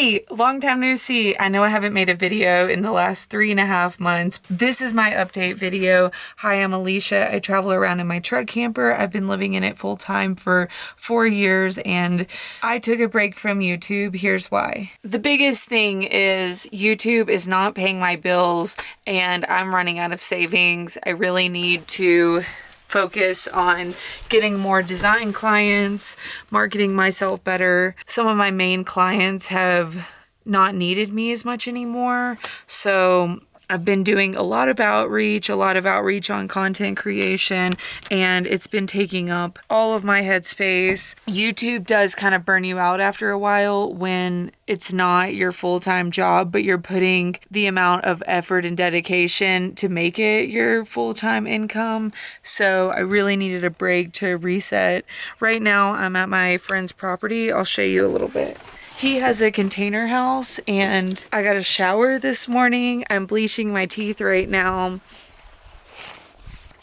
Hey, long time no see. I know I haven't made a video in the last 3.5 months. This is my update video. Hi, I'm Alicia. I travel around in my truck camper. I've been living in it full time for 4 years and I took a break from YouTube. Here's why. The biggest thing is YouTube is not paying my bills and I'm running out of savings. I really need to focus on getting more design clients, marketing myself better. Some of my main clients have not needed me as much anymore. So I've been doing a lot of outreach on content creation, and it's been taking up all of my headspace. YouTube does kind of burn you out after a while when it's not your full-time job, but you're putting the amount of effort and dedication to make it your full-time income. So I really needed a break to reset. Right now, I'm at my friend's property. I'll show you a little bit. He has a container house and I got a shower this morning. I'm bleaching my teeth right now.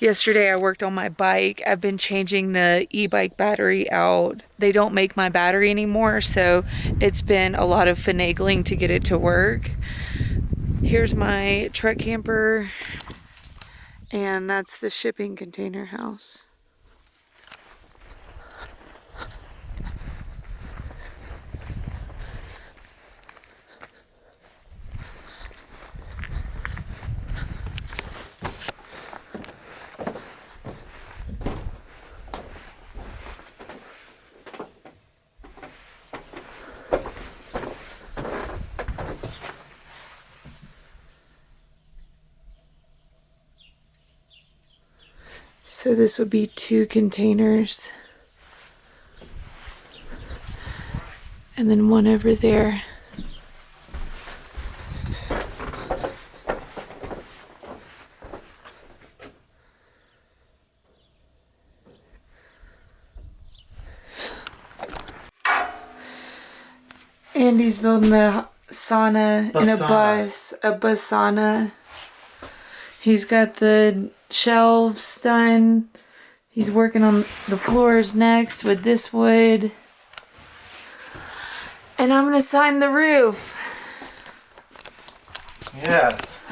Yesterday I worked on my bike. I've been changing the e-bike battery out. They don't make my battery anymore, so it's been a lot of finagling to get it to work. Here's my truck camper, and that's the shipping container house. So this would be 2 containers. And then one over there. Andy's building a sauna in a bus sauna. He's got the shelves done. He's working on the floors next with this wood. And I'm gonna sign the roof. Yes.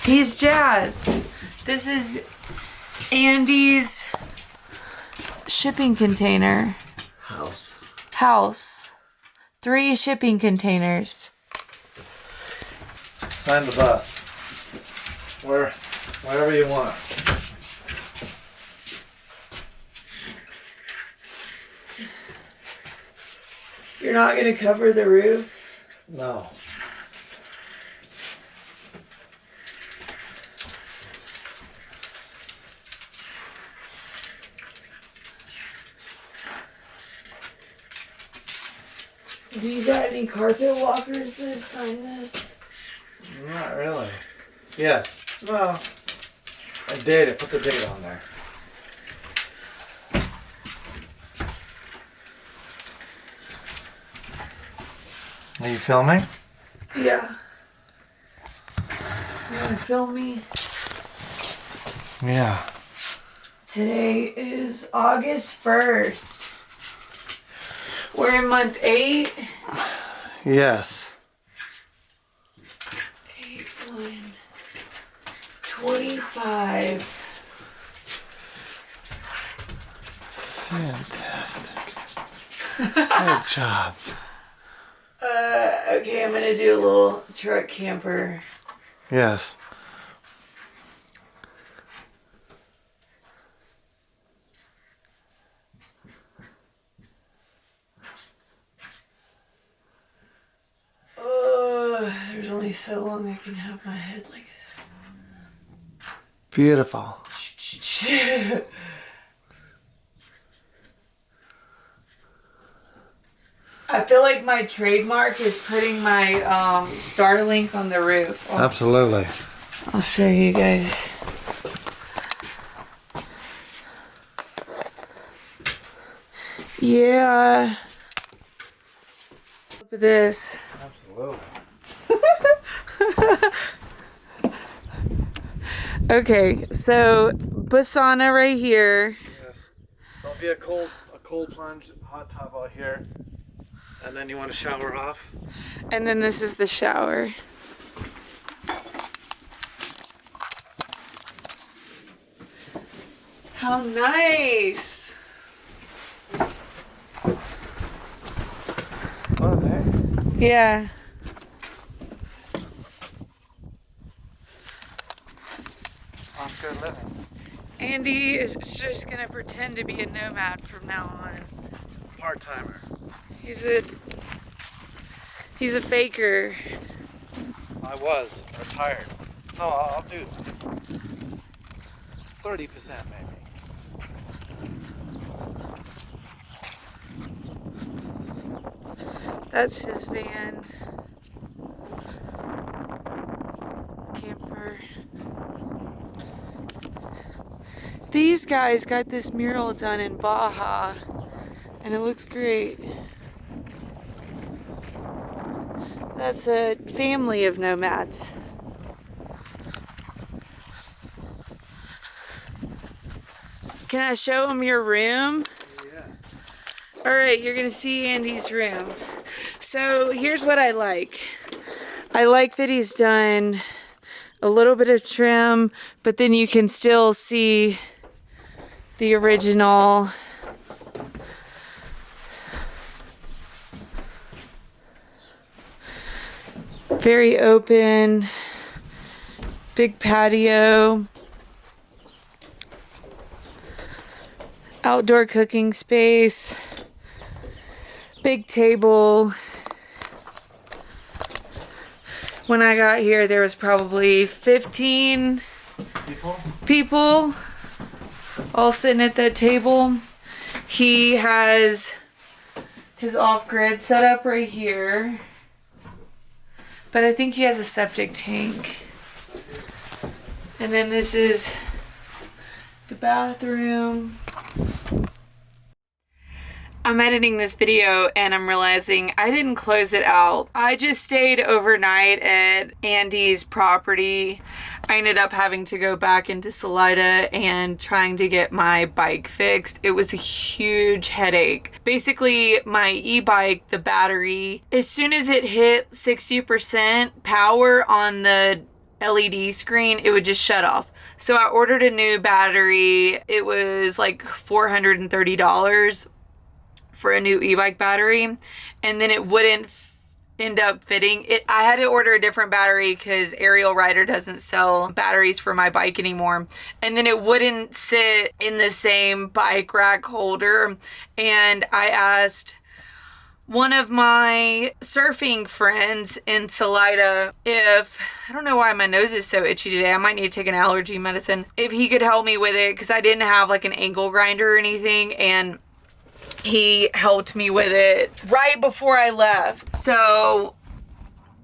He's jazzed. This is Andy's shipping container. House. 3 shipping containers. Sign the bus. Wherever you want. You're not gonna cover the roof? No. Do you got any carpet walkers that have signed this? Not really. Yes. Well, I did. I put the date on there. Are you filming? Yeah. You wanna film me? Yeah. Today is August 1st. We're in month 8. Yes. 8/1 25. Fantastic. Good job. Okay, I'm gonna do a little truck camper. Yes. There's only so long I can have my head like this. Beautiful. I feel like my trademark is putting my Starlink on the roof. Absolutely. I'll show you guys. Yeah. Look at this. Absolutely. Okay, so Basana right here. Yes. There'll be a cold plunge hot tub out here. And then you want to shower off? And then this is the shower. How nice! Fun, eh? Yeah. Sounds good living. Andy is just gonna pretend to be a nomad from now on. Part-timer. He's a faker. I was retired. No, I'll do 30% maybe. That's his van. Camper. These guys got this mural done in Baja, and it looks great. That's a family of nomads. Can I show them your room? Yes. All right, you're gonna see Andy's room. So here's what I like. I like that he's done a little bit of trim, but then you can still see the original. Very open, big patio, outdoor cooking space, big table. When I got here, there was probably 15 people all sitting at that table. He has his off-grid set up right here. But I think he has a septic tank. And then this is the bathroom. I'm editing this video and I'm realizing I didn't close it out. I just stayed overnight at Andy's property. I ended up having to go back into Salida and trying to get my bike fixed. It was a huge headache. Basically, my e-bike, the battery, as soon as it hit 60% power on the LED screen, it would just shut off. So I ordered a new battery. It was like $430 for a new e-bike battery, and then it wouldn't end up fitting it. I had to order a different battery because Aerial Rider doesn't sell batteries for my bike anymore, and then it wouldn't sit in the same bike rack holder. And I asked one of my surfing friends in Salida if, I don't know why my nose is so itchy today, I might need to take an allergy medicine, if he could help me with it, because I didn't have like an angle grinder or anything, and he helped me with it right before I left. So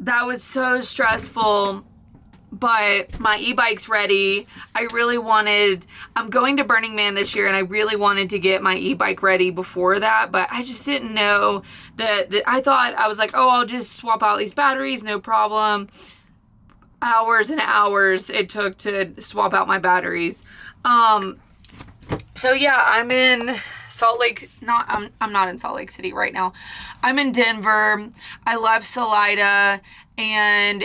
that was so stressful, but my e-bike's ready. I'm going to Burning Man this year, and I really wanted to get my e-bike ready before that, but I just didn't know that I was like, oh, I'll just swap out these batteries, no problem. Hours and hours it took to swap out my batteries. So yeah, I'm in Salt Lake, I'm not in Salt Lake City right now. I'm in Denver. I left Salida and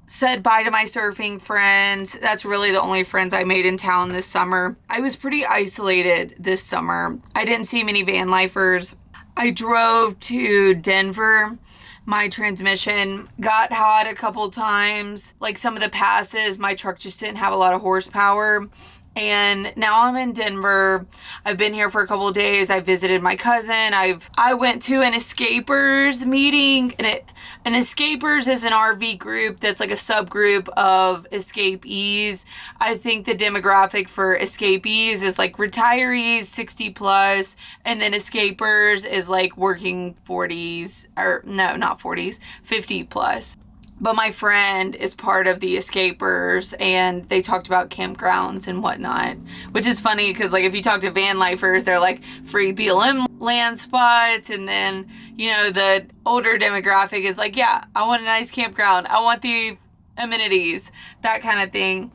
said bye to my surfing friends. That's really the only friends I made in town this summer. I was pretty isolated this summer. I didn't see many van lifers. I drove to Denver. My transmission got hot a couple times. Like some of the passes, my truck just didn't have a lot of horsepower. And now I'm in Denver. I've been here for a couple of days. I visited my cousin. I went to an Escapers meeting, and an Escapers is an RV group that's like a subgroup of escapees. I think the demographic for escapees is like retirees 60 plus, and then escapers is like working 40s, or no, not 40s, 50 plus. But my friend is part of the Escapers, and they talked about campgrounds and whatnot, which is funny because, like, if you talk to van lifers, they're like free BLM land spots. And then, the older demographic is like, yeah, I want a nice campground. I want the amenities, that kind of thing.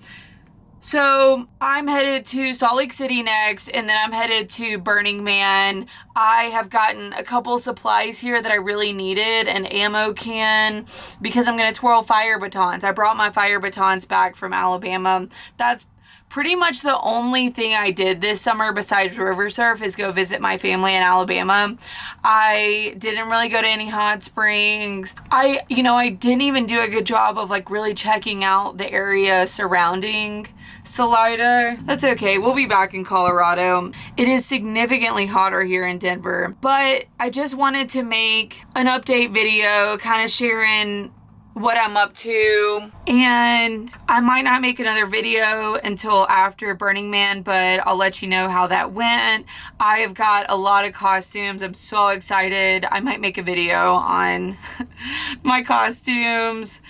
So I'm headed to Salt Lake City next, and then I'm headed to Burning Man. I have gotten a couple supplies here that I really needed, an ammo can, because I'm going to twirl fire batons. I brought my fire batons back from Alabama. That's pretty much the only thing I did this summer besides river surf is go visit my family in Alabama. I didn't really go to any hot springs. I didn't even do a good job of like really checking out the area surrounding Salida. That's okay. We'll be back in Colorado. It is significantly hotter here in Denver, but I just wanted to make an update video kind of sharing what I'm up to, and I might not make another video until after Burning Man, but I'll let you know how that went. I have got a lot of costumes. I'm so excited. I might make a video on my costumes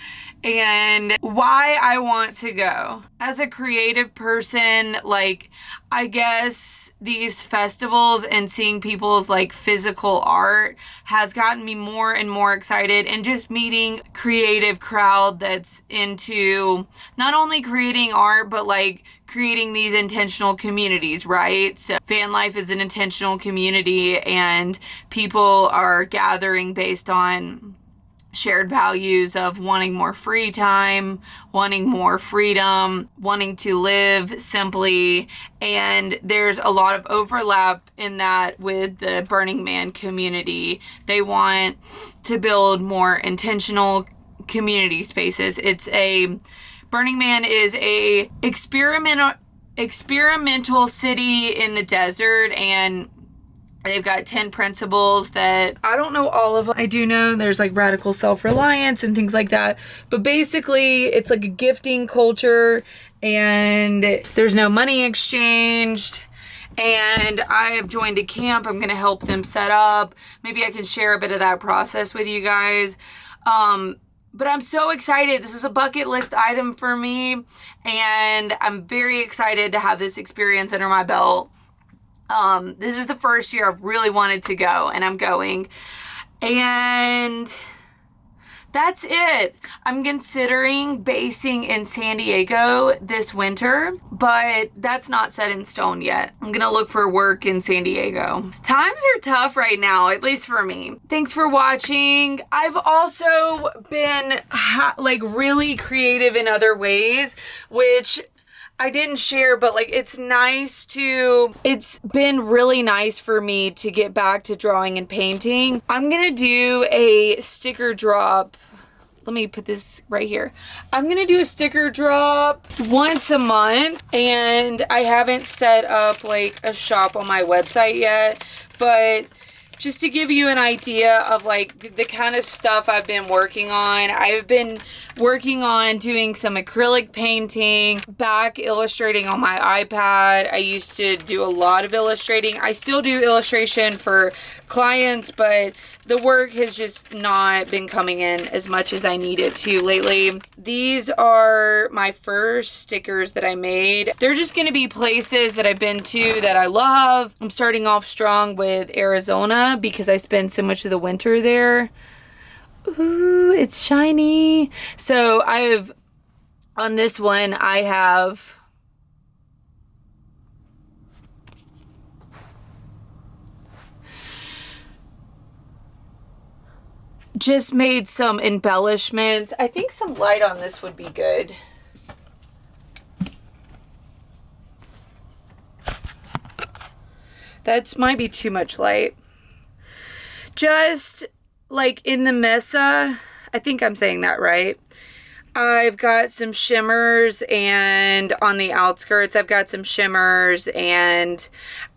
and why I want to go. As a creative person, like, I guess these festivals and seeing people's like physical art has gotten me more and more excited, and just meeting creative crowd that's into not only creating art but like creating these intentional communities, right? So van life is an intentional community, and people are gathering based on shared values of wanting more free time, wanting more freedom, wanting to live simply. And there's a lot of overlap in that with the Burning Man community. They want to build more intentional community spaces. Burning Man is a experimental city in the desert, and they've got 10 principles that I don't know all of them. I do know there's like radical self-reliance and things like that. But basically, it's like a gifting culture, and there's no money exchanged. And I have joined a camp. I'm going to help them set up. Maybe I can share a bit of that process with you guys. But I'm so excited. This was a bucket list item for me, and I'm very excited to have this experience under my belt. This is the first year I've really wanted to go, and I'm going. And that's it. I'm considering basing in San Diego this winter, but that's not set in stone yet. I'm gonna look for work in San Diego. Times are tough right now, at least for me. Thanks for watching. I've also been really creative in other ways, which I didn't share, but like it's been really nice for me to get back to drawing and painting. I'm gonna do a sticker drop. Let me put this right here. I'm gonna do a sticker drop once a month, and I haven't set up like a shop on my website yet, but just to give you an idea of like the kind of stuff I've been working on. I've been working on doing some acrylic painting, back illustrating on my iPad. I used to do a lot of illustrating. I still do illustration for clients, but the work has just not been coming in as much as I need it to lately. These are my first stickers that I made. They're just gonna be places that I've been to that I love. I'm starting off strong with Arizona because I spend so much of the winter there. Ooh, it's shiny. So on this one, I have just made some embellishments. I think some light on this would be good. That might be too much light. Just like in the mesa, I think I'm saying that right. I've got some shimmers, and on the outskirts I've got some shimmers, and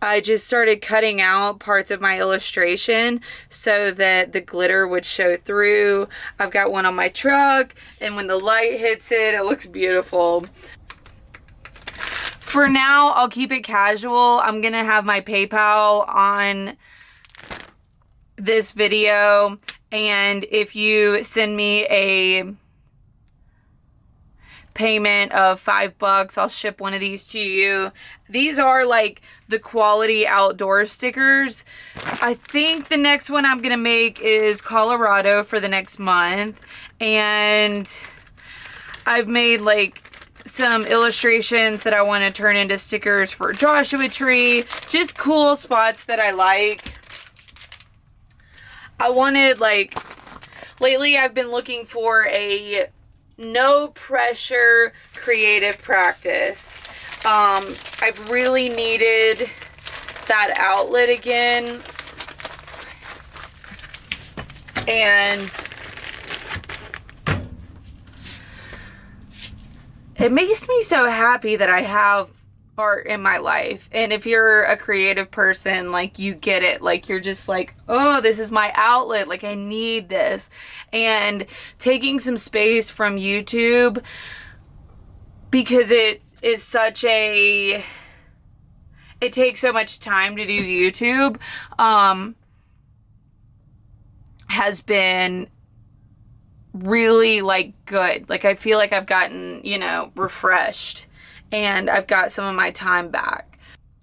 I just started cutting out parts of my illustration so that the glitter would show through. I've got one on my truck, and when the light hits it, it looks beautiful. For now, I'll keep it casual. I'm gonna have my PayPal on this video, and if you send me a payment of $5, I'll ship one of these to you. These are like the quality outdoor stickers. I think the next one I'm gonna make is Colorado for the next month, and I've made like some illustrations that I want to turn into stickers for Joshua Tree. Just cool spots that I like. I wanted, like, lately I've been looking for a no pressure creative practice. I've really needed that outlet again. And it makes me so happy that I have art in my life. And if you're a creative person, like, you get it. Like, you're just like, oh, this is my outlet. Like, I need this. And taking some space from YouTube, because it is such a, it takes so much time to do YouTube, has been really, like, good. Like, I feel like I've gotten, you know, refreshed, and I've got some of my time back.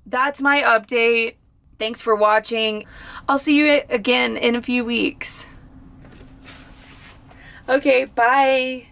That's my update. Thanks for watching. I'll see you again in a few weeks. Okay, bye.